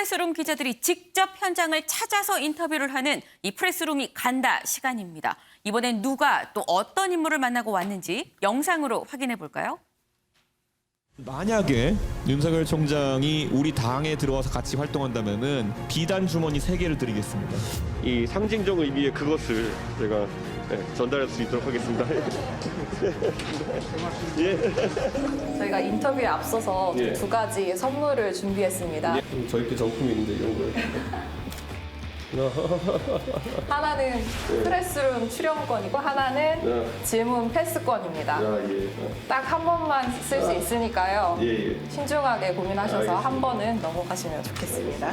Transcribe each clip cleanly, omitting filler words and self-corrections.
프레스룸 기자들이 직접 현장을 찾아서 인터뷰를 하는 이 프레스룸이 간다 시간입니다. 이번엔 누가 또 어떤 인물을 만나고 왔는지 영상으로 확인해 볼까요? 만약에 윤석열 총장이 우리 당에 들어와서 같이 활동한다면은 비단 주머니 3개를 드리겠습니다. 이 상징적 의미의 그것을 제가 전달할 수 있도록 하겠습니다. 저희가 인터뷰에 앞서서 예. 두 가지 선물을 준비했습니다. 저희께 정품이 있는데 이런 걸. 하나는 프레스룸 출연권이고 하나는 질문 패스권입니다. 딱 한 번만 쓸 수 있으니까요. 신중하게 고민하셔서 알겠습니다. 한 번은 넘어가시면 좋겠습니다.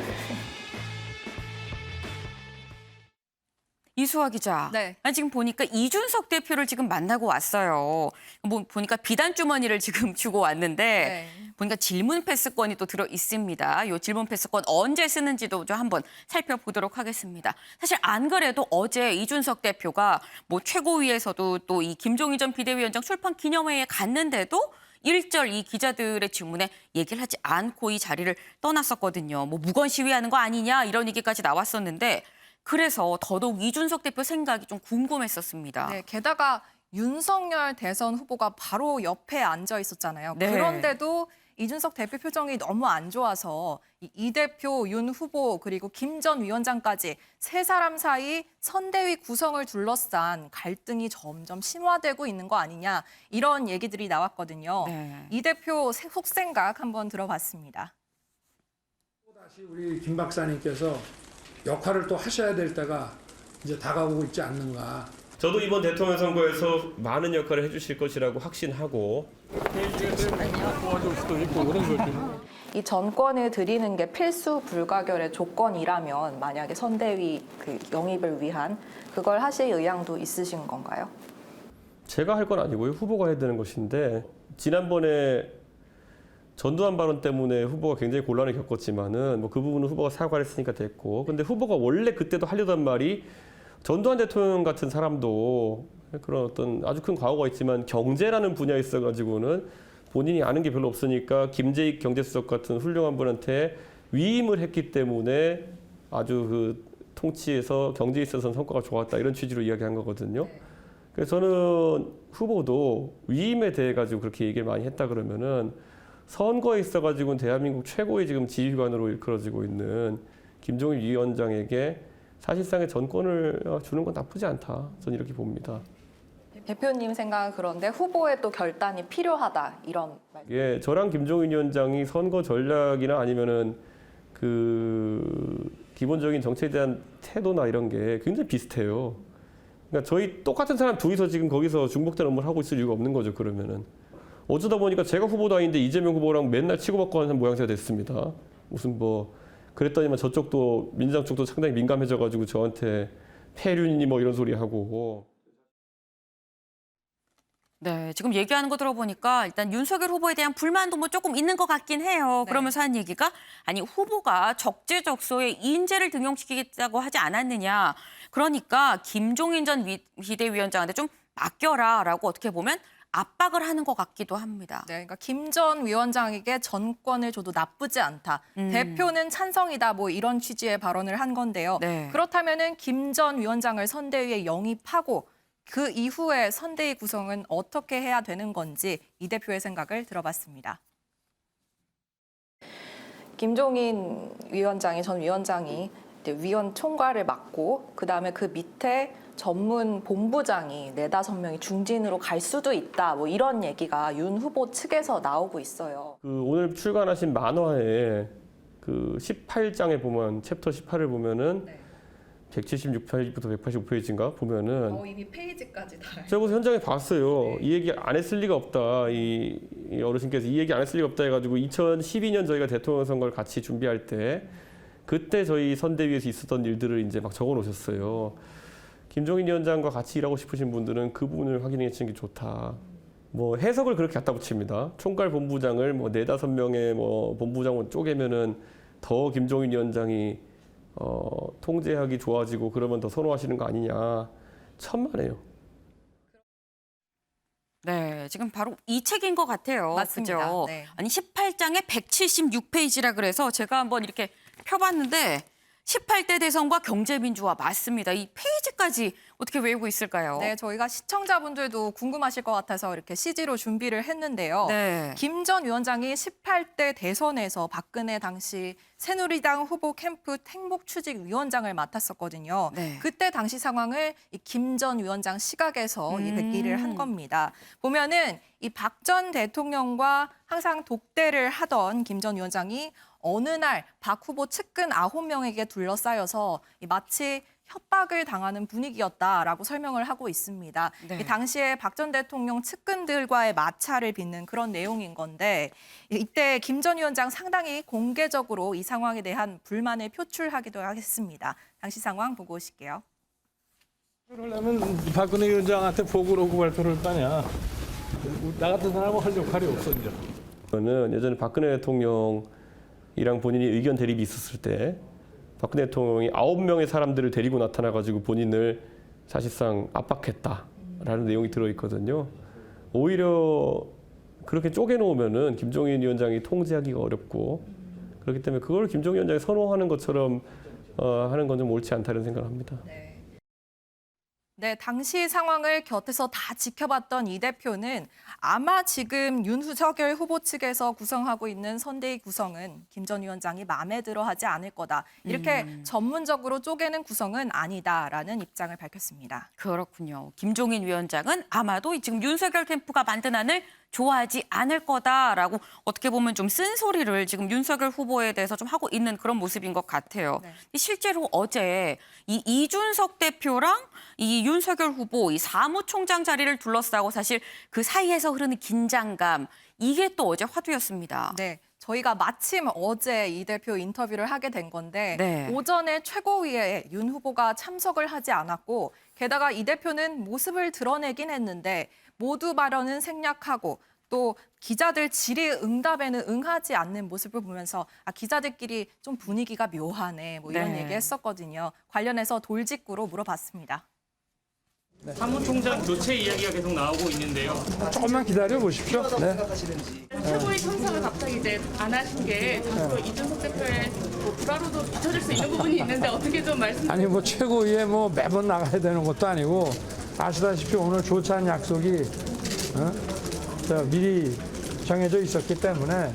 이수아 기자. 네. 아니, 지금 보니까 이준석 대표를 지금 만나고 왔어요. 뭐 보니까 비단 주머니를 지금 주고 왔는데 보니까 질문 패스권이 또 들어 있습니다. 이 질문 패스권 언제 쓰는지도 좀 한번 살펴보도록 하겠습니다. 사실 안 그래도 어제 이준석 대표가 뭐 최고위에서도 또 이 김종인 전 비대위원장 출판 기념회에 갔는데도 일절 이 기자들의 질문에 얘기를 하지 않고 이 자리를 떠났었거든요. 뭐 무건 시위하는 거 아니냐 이런 얘기까지 나왔었는데 그래서 더더욱 이준석 대표 생각이 좀 궁금했었습니다. 네, 게다가 윤석열 대선 후보가 바로 옆에 앉아 있었잖아요. 네. 그런데도 이준석 대표 표정이 너무 안 좋아서 이 대표, 윤 후보 그리고 김 전 위원장까지 세 사람 사이 선대위 구성을 둘러싼 갈등이 점점 심화되고 있는 거 아니냐 이런 얘기들이 나왔거든요. 네. 이 대표 속생각 한번 들어봤습니다. 다시 우리 김 박사님께서 역할을 또 하셔야 될 때가 이제 다가오고 있지 않는가. 저도 이번 대통령 선거에서 많은 역할을 해주실 것이라고 확신하고 이 전권을 드리는 게 필수 불가결의 조건이라면 만약에 선대위 그 영입을 위한 그걸 하실 의향도 있으신 건가요? 제가 할 건 아니고요. 후보가 해야 되는 것인데 지난번에 전두환 발언 때문에 후보가 굉장히 곤란을 겪었지만은 뭐 그 부분은 후보가 사과를 했으니까 됐고 근데 후보가 원래 그때도 하려던 말이 전두환 대통령 같은 사람도 그런 어떤 아주 큰 과거가 있지만 경제라는 분야에 있어가지고는 본인이 아는 게 별로 없으니까 김재익 경제수석 같은 훌륭한 분한테 위임을 했기 때문에 아주 그 통치에서 경제에 있어서는 성과가 좋았다 이런 취지로 이야기한 거거든요. 그래서 저는 후보도 위임에 대해 가지고 그렇게 얘기를 많이 했다 그러면은 선거에 있어가지고는 대한민국 최고의 지금 지휘관으로 일컬어지고 있는 김종인 위원장에게 사실상의 전권을 주는 건 나쁘지 않다. 저는 이렇게 봅니다. 대표님 생각은 그런데 후보의 또 결단이 필요하다 이런 말씀. 예, 저랑 김종인 위원장이 선거 전략이나 아니면은 그 기본적인 정치에 대한 태도나 이런 게 굉장히 비슷해요. 그러니까 저희 똑같은 사람 둘이서 지금 거기서 중복된 업무를 하고 있을 이유가 없는 거죠. 그러면은. 어쩌다 보니까 제가 후보도 아닌데 이재명 후보랑 맨날 치고받고 하는 모양새가 됐습니다. 무슨 뭐 그랬더니만 저쪽도 민주당 쪽도 상당히 민감해져가지고 저한테 폐륜이니 뭐 이런 소리 하고. 네, 지금 얘기하는 거 들어보니까 일단 윤석열 후보에 대한 불만도 뭐 조금 있는 것 같긴 해요. 그러면서 한 얘기가 아니 후보가 적재적소에 인재를 등용시키겠다고 하지 않았느냐. 그러니까 김종인 전 비대위원장한테 좀 맡겨라라고 어떻게 보면 압박을 하는 것 같기도 합니다. 네, 그러니까 김 전 위원장에게 전권을 줘도 나쁘지 않다. 대표는 찬성이다. 뭐 이런 취지의 발언을 한 건데요. 네. 그렇다면은 김 전 위원장을 선대위에 영입하고 그 이후에 선대위 구성은 어떻게 해야 되는 건지 이 대표의 생각을 들어봤습니다. 김종인 위원장이 전 위원장이 이제 위원 총괄을 맡고 그다음에 그 밑에 전문 본부장이 4-5명이 중진으로 갈 수도 있다. 뭐 이런 얘기가 윤 후보 측에서 나오고 있어요. 그 오늘 출간하신 만화에 그 18장에 보면 챕터 18을 보면은 176페이지부터 185페이지인가 보면은 이미 페이지까지 다. 제가 그래서 현장에 봤어요. 이 얘기 안 했을 리가 없다. 이 어르신께서 이 얘기 안 했을 리가 없다 해가지고 2012년 저희가 대통령 선거를 같이 준비할 때 그때 저희 선대위에서 있었던 일들을 이제 막 적어 놓으셨어요. 김종인 위원장과 같이 일하고 싶으신 분들은 그 부분을 확인해 주시는 게 좋다. 뭐 해석을 그렇게 갖다 붙입니다. 총괄 본부장을 뭐 4-5명의 뭐 본부장을 쪼개면은 더 김종인 위원장이 통제하기 좋아지고 그러면 더 선호하시는 거 아니냐. 천만에요. 네, 지금 바로 이 책인 것 같아요. 맞습니다. 그죠? 네. 아니 18장에 176페이지라 그래서 제가 한번 이렇게 펴봤는데 18대 대선과 경제민주화 맞습니다. 이 페이지까지 어떻게 외우고 있을까요? 네, 저희가 시청자분들도 궁금하실 것 같아서 이렇게 CG로 준비를 했는데요. 네. 김 전 위원장이 18대 대선에서 박근혜 당시 새누리당 후보 캠프 행복추직위원장을 맡았었거든요. 네. 그때 당시 상황을 김 전 위원장 시각에서 이 얘기를 한 겁니다. 보면은 이 박 전 대통령과 항상 독대를 하던 김 전 위원장이 어느 날 박 후보 측근 9명에게 둘러싸여서 마치 협박을 당하는 분위기였다라고 설명을 하고 있습니다. 네. 이 당시에 박 전 대통령 측근들과의 마찰을 빚는 그런 내용인 건데 이때 김 전 위원장 상당히 공개적으로 이 상황에 대한 불만을 표출하기도 했습니다. 당시 상황 보고 오실게요. 그러려면 박근혜 위원장한테 보고를 하고 발표를 할 거 아니야. 나 같은 사람은 할 역할이 없어 이제. 저는 예전에 박근혜 대통령이랑 본인이 의견 대립이 있었을 때 박근혜 대통령이 9명의 사람들을 데리고 나타나가지고 본인을 사실상 압박했다라는 내용이 들어있거든요. 오히려 그렇게 쪼개놓으면은 김종인 위원장이 통제하기가 어렵고 그렇기 때문에 그걸 김종인 위원장이 선호하는 것처럼 하는 건 좀 옳지 않다는 생각을 합니다. 네, 당시 상황을 곁에서 다 지켜봤던 이 대표는 아마 지금 윤석열 후보 측에서 구성하고 있는 선대위 구성은 김 전 위원장이 마음에 들어하지 않을 거다. 이렇게 전문적으로 쪼개는 구성은 아니다라는 입장을 밝혔습니다. 그렇군요. 김종인 위원장은 아마도 지금 윤석열 캠프가 만든 안을 좋아하지 않을 거다라고 어떻게 보면 좀 쓴소리를 지금 윤석열 후보에 대해서 좀 하고 있는 그런 모습인 것 같아요. 네. 실제로 어제 이 이준석 대표랑 이 윤석열 후보 이 사무총장 자리를 둘러싸고 사실 그 사이에서 흐르는 긴장감 이게 또 어제 화두였습니다. 네. 저희가 마침 어제 이 대표 인터뷰를 하게 된 건데 네. 오전에 최고위에 윤 후보가 참석을 하지 않았고 게다가 이 대표는 모습을 드러내긴 했는데 모두 발언은 생략하고 또 기자들 질의응답에는 응하지 않는 모습을 보면서 기자들끼리 좀 분위기가 묘하네 뭐 이런 네. 얘기했었거든요. 관련해서 돌직구로 물어봤습니다. 사무총장 교체 이야기가 계속 나오고 있는데요. 조금만 기다려 보십시오. 네. 최고위 참석을 갑자기 이제 안 하신 게 자꾸 이준석 대표의 뭐 불화로도 비춰질 수 있는 부분이 있는데 어떻게 좀 말씀? 아니 뭐 최고위에 뭐 매번 나가야 되는 것도 아니고 아시다시피 오늘 조찬 약속이 미리 정해져 있었기 때문에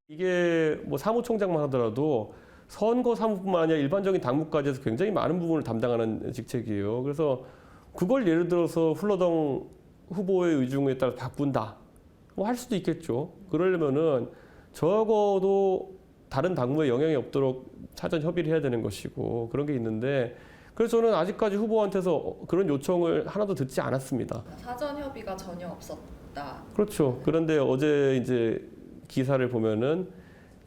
이게 뭐 사무총장만 하더라도 선거 사무뿐만 아니라 일반적인 당무까지 해서 굉장히 많은 부분을 담당하는 직책이에요. 그래서 그걸 예를 들어서 훌러덩 후보의 의중에 따라 바꾼다. 뭐 할 수도 있겠죠. 그러려면은 적어도 다른 당무에 영향이 없도록 사전 협의를 해야 되는 것이고 그런 게 있는데 그래서 저는 아직까지 후보한테서 그런 요청을 하나도 듣지 않았습니다. 사전 협의가 전혀 없었다. 그렇죠. 그런데 어제 이제 기사를 보면은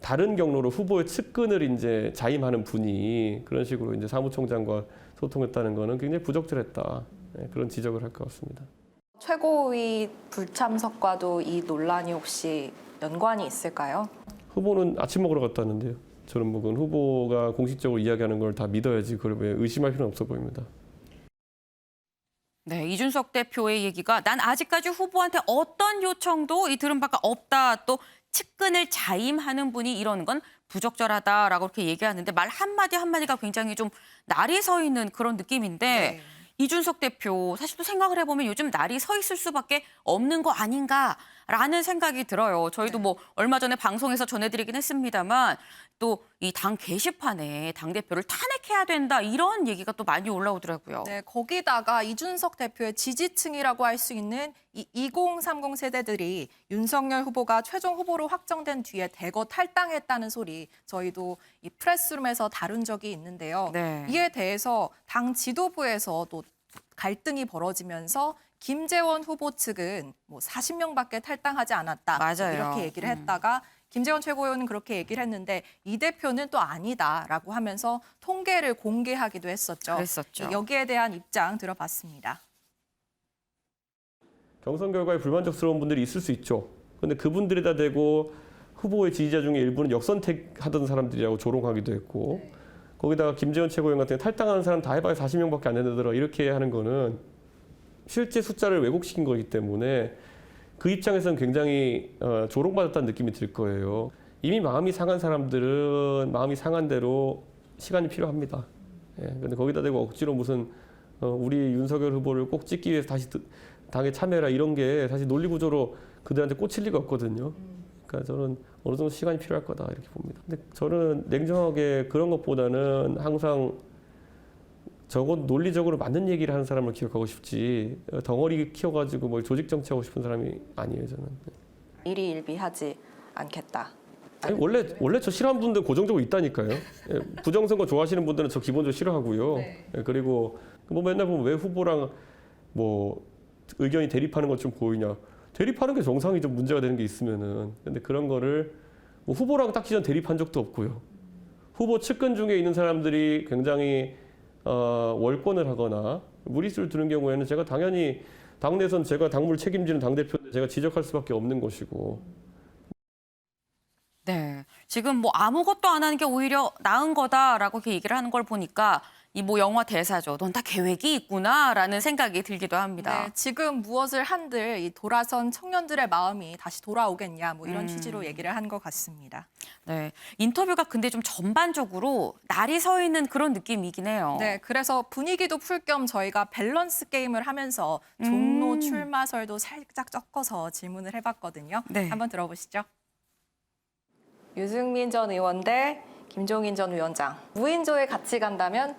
다른 경로로 후보의 측근을 이제 자임하는 분이 그런 식으로 이제 사무총장과 소통했다는 거는 굉장히 부적절했다. 네, 그런 지적을 할 것 같습니다. 최고위 불참석과도 이 논란이 혹시 연관이 있을까요? 후보는 아침 먹으러 갔다는데요. 저는 뭐 그건 후보가 공식적으로 이야기하는 걸 다 믿어야지 그걸 왜 의심할 필요는 없어 보입니다. 네, 이준석 대표의 얘기가 난 아직까지 후보한테 어떤 요청도 들은 바가 없다. 또 측근을 자임하는 분이 이러는 건 부적절하다라고 이렇게 얘기하는데 말 한마디 한마디가 굉장히 좀 날이 서 있는 그런 느낌인데 네. 이준석 대표 사실 또 생각을 해보면 요즘 날이 서 있을 수밖에 없는 거 아닌가라는 생각이 들어요. 저희도 뭐 얼마 전에 방송에서 전해드리긴 했습니다만 또 이 당 게시판에 당대표를 탄핵해야 된다 이런 얘기가 또 많이 올라오더라고요. 네, 거기다가 이준석 대표의 지지층이라고 할 수 있는 이 2030 세대들이 윤석열 후보가 최종 후보로 확정된 뒤에 대거 탈당했다는 소리 저희도 이 프레스룸에서 다룬 적이 있는데요. 네. 이에 대해서 당 지도부에서 또 갈등이 벌어지면서 김재원 후보 측은 뭐 40명밖에 탈당하지 않았다. 맞아요. 이렇게 얘기를 했다가 김재원 최고위원은 그렇게 얘기를 했는데 이 대표는 또 아니다라고 하면서 통계를 공개하기도 했었죠. 그랬었죠. 여기에 대한 입장 들어봤습니다. 경선 결과에 불만족스러운 분들이 있을 수 있죠. 그런데 그분들에다 대고 후보의 지지자 중에 일부는 역선택하던 사람들이라고 조롱하기도 했고 거기다가 김재원 최고위원 같은 경우 탈당하는 사람 다 해봐야 40명밖에 안 되더라 이렇게 하는 거는 실제 숫자를 왜곡시킨 거기 때문에 그 입장에서는 굉장히 조롱받았다는 느낌이 들 거예요. 이미 마음이 상한 사람들은 마음이 상한 대로 시간이 필요합니다. 예, 근데 거기다 대고 억지로 무슨 우리 윤석열 후보를 꼭 찍기 위해서 다시 당에 참여해라 이런 게 사실 논리 구조로 그들한테 꽂힐 리가 없거든요. 그러니까 저는 어느 정도 시간이 필요할 거다 이렇게 봅니다. 근데 저는 냉정하게 그런 것보다는 항상 적어도 논리적으로 맞는 얘기를 하는 사람을 기억하고 싶지 덩어리 키워가지고 뭘 조직 정치하고 싶은 사람이 아니에요 저는. 일희일비하지 않겠다. 아니, 원래 저 싫어하는 분들 고정적으로 있다니까요. 예, 부정선거 좋아하시는 분들은 저 기본적으로 싫어하고요. 예, 그리고 뭐 맨날 보면 왜 후보랑 뭐 의견이 대립하는 것 좀 보이냐. 대립하는 게 정상이죠. 문제가 되는 게 있으면은. 근데 그런 거를 뭐 후보랑 딱히 전 대립한 적도 없고요. 후보 측근 중에 있는 사람들이 굉장히 월권을 하거나 무리수를 두는 경우에는 제가 당연히 당내선 제가 당무를 책임지는 당대표인데 제가 지적할 수밖에 없는 것이고. 네, 지금 뭐 아무것도 안 하는 게 오히려 나은 거다라고 이렇게 얘기를 하는 걸 보니까 이 뭐 영화 대사죠. 넌 다 계획이 있구나라는 생각이 들기도 합니다. 네, 지금 무엇을 한들 이 돌아선 청년들의 마음이 다시 돌아오겠냐 뭐 이런 취지로 얘기를 한 것 같습니다. 네, 인터뷰가 근데 좀 전반적으로 날이 서 있는 그런 느낌이긴 해요. 네, 그래서 분위기도 풀 겸 저희가 밸런스 게임을 하면서 종로 출마설도 살짝 섞어서 질문을 해봤거든요. 네. 한번 들어보시죠. 유승민 전 의원 대 김종인 전 위원장. 무인조에 같이 간다면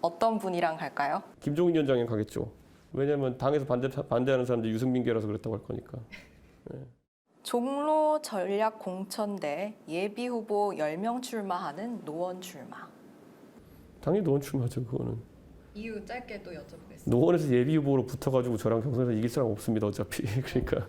어떤 분이랑 갈까요? 김종인 위원장이 가겠죠. 왜냐하면 당에서 반대하는 사람들이 유승민계라서 그랬다고 할 거니까. 네. 종로 전략 공천 대 예비 후보 10명 출마하는 노원 출마. 당연히 노원 출마죠. 그거는. 이유 짧게 또 여쭤보겠습니다. 노원에서 예비 후보로 붙어가지고 저랑 경선에서 이길 사람 없습니다. 어차피. 그러니까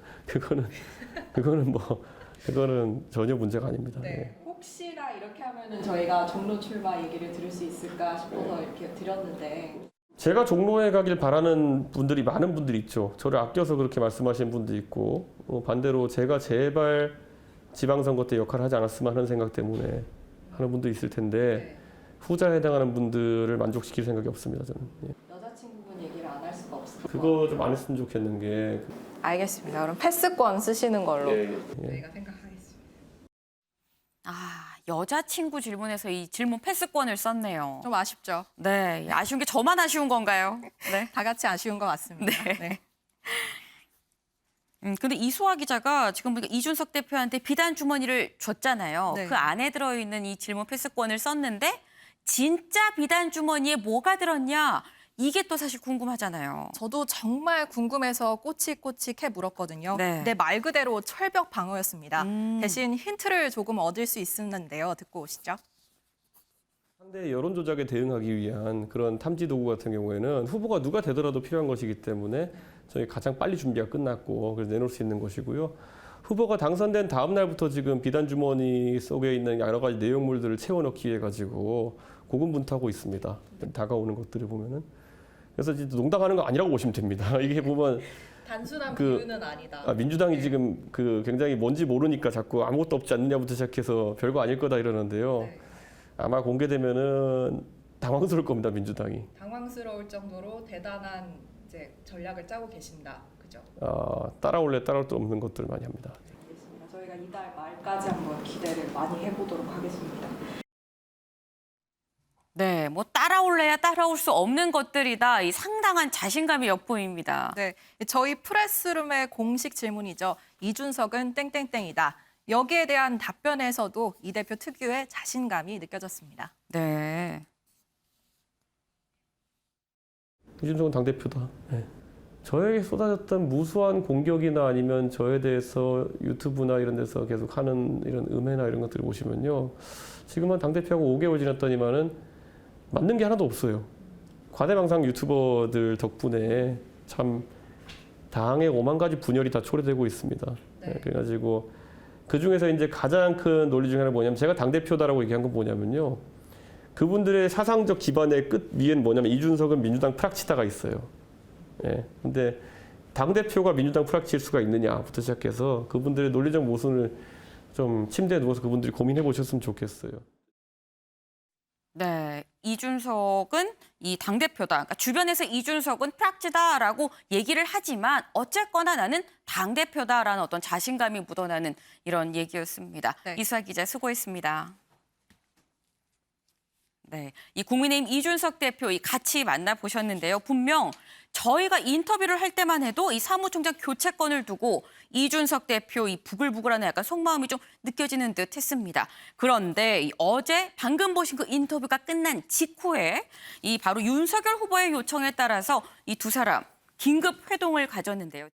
그거는 전혀 문제가 아닙니다. 네. 혹시나 이렇게 하면은 저희가 종로 출마 얘기를 들을 수 있을까 싶어서 이렇게 드렸는데. 제가 종로에 가길 바라는 분들이 많은 분들이 있죠. 저를 아껴서 그렇게 말씀하시는 분도 있고 반대로 제가 제발 지방선거 때 역할을 하지 않았으면 하는 생각 때문에 하는 분도 있을 텐데 후자에 해당하는 분들을 만족시킬 생각이 없습니다. 저는. 예. 여자친구분 얘기를 안 할 수가 없을 것 그거 좀 안 했으면 좋겠는 게. 알겠습니다. 그럼 패스권 쓰시는 걸로. 저희가 생각하겠습니다. 아, 여자친구 질문에서 이 질문 패스권을 썼네요. 좀 아쉽죠? 네, 아쉬운 게 저만 아쉬운 건가요? 네. 다 같이 아쉬운 것 같습니다. 네. 근데 이수아 기자가 지금 보니까 이준석 대표한테 비단 주머니를 줬잖아요. 네. 그 안에 들어있는 이 질문 패스권을 썼는데 진짜 비단 주머니에 뭐가 들었냐? 이게 또 사실 궁금하잖아요. 저도 정말 궁금해서 꼬치꼬치해 물었거든요. 네. 근데 말 그대로 철벽 방어였습니다. 대신 힌트를 조금 얻을 수 있었는데요. 듣고 오시죠. 상대 여론 조작에 대응하기 위한 그런 탐지 도구 같은 경우에는 후보가 누가 되더라도 필요한 것이기 때문에 저희 가장 빨리 준비가 끝났고 그래서 내놓을 수 있는 것이고요. 후보가 당선된 다음 날부터 지금 비단 주머니 속에 있는 여러 가지 내용물들을 채워넣기 위해 가지고 고군분투하고 있습니다. 다가오는 것들을 보면은. 그래서 이제 농담하는 거 아니라고 보시면 됩니다. 이게 보면 단순한 비유는 아니다. 민주당이 지금 굉장히 뭔지 모르니까 자꾸 아무것도 없지 않느냐부터 시작해서 별거 아닐 거다 이러는데요. 네. 아마 공개되면은 당황스러울 겁니다, 민주당이. 당황스러울 정도로 대단한 이제 전략을 짜고 계신다. 그죠? 따라올 수 없는 것들을 많이 합니다. 알겠습니다. 저희가 이달 말까지 한번 기대를 많이 해보도록 하겠습니다. 네, 뭐 따라올래야 따라올 수 없는 것들이다. 이 상당한 자신감이 엿보입니다. 네, 저희 프레스룸의 공식 질문이죠. 이준석은 땡땡땡이다. 여기에 대한 답변에서도 이 대표 특유의 자신감이 느껴졌습니다. 네. 이준석은 당대표다. 네. 저에게 쏟아졌던 무수한 공격이나 아니면 저에 대해서 유튜브나 이런 데서 계속 하는 이런 음해나 이런 것들을 보시면요. 지금은 당대표하고 5개월 지났더니만은 맞는 게 하나도 없어요. 과대망상 유튜버들 덕분에 참 당의 5만 가지 분열이 다 초래되고 있습니다. 네. 그래가지고 그 중에서 이제 가장 큰 논리 중에 하나가 뭐냐면 제가 당대표다라고 얘기한 건 뭐냐면요. 그분들의 사상적 기반의 끝 위엔 뭐냐면 이준석은 민주당 프락치다가 있어요. 예. 근데 당대표가 민주당 프락칠 수가 있느냐부터 시작해서 그분들의 논리적 모순을 좀 침대에 누워서 그분들이 고민해 보셨으면 좋겠어요. 네, 이준석은 이 당대표다. 그러니까 주변에서 이준석은 프락지다라고 얘기를 하지만 어쨌거나 나는 당대표다라는 어떤 자신감이 묻어나는 이런 얘기였습니다. 네. 이수아 기자 수고했습니다. 네, 이 국민의힘 이준석 대표 이 같이 만나보셨는데요. 분명 저희가 인터뷰를 할 때만 해도 이 사무총장 교체권을 두고 이준석 대표 이 부글부글하는 약간 속마음이 좀 느껴지는 듯 했습니다. 그런데 이 어제 방금 보신 그 인터뷰가 끝난 직후에 이 바로 윤석열 후보의 요청에 따라서 이 두 사람 긴급 회동을 가졌는데요.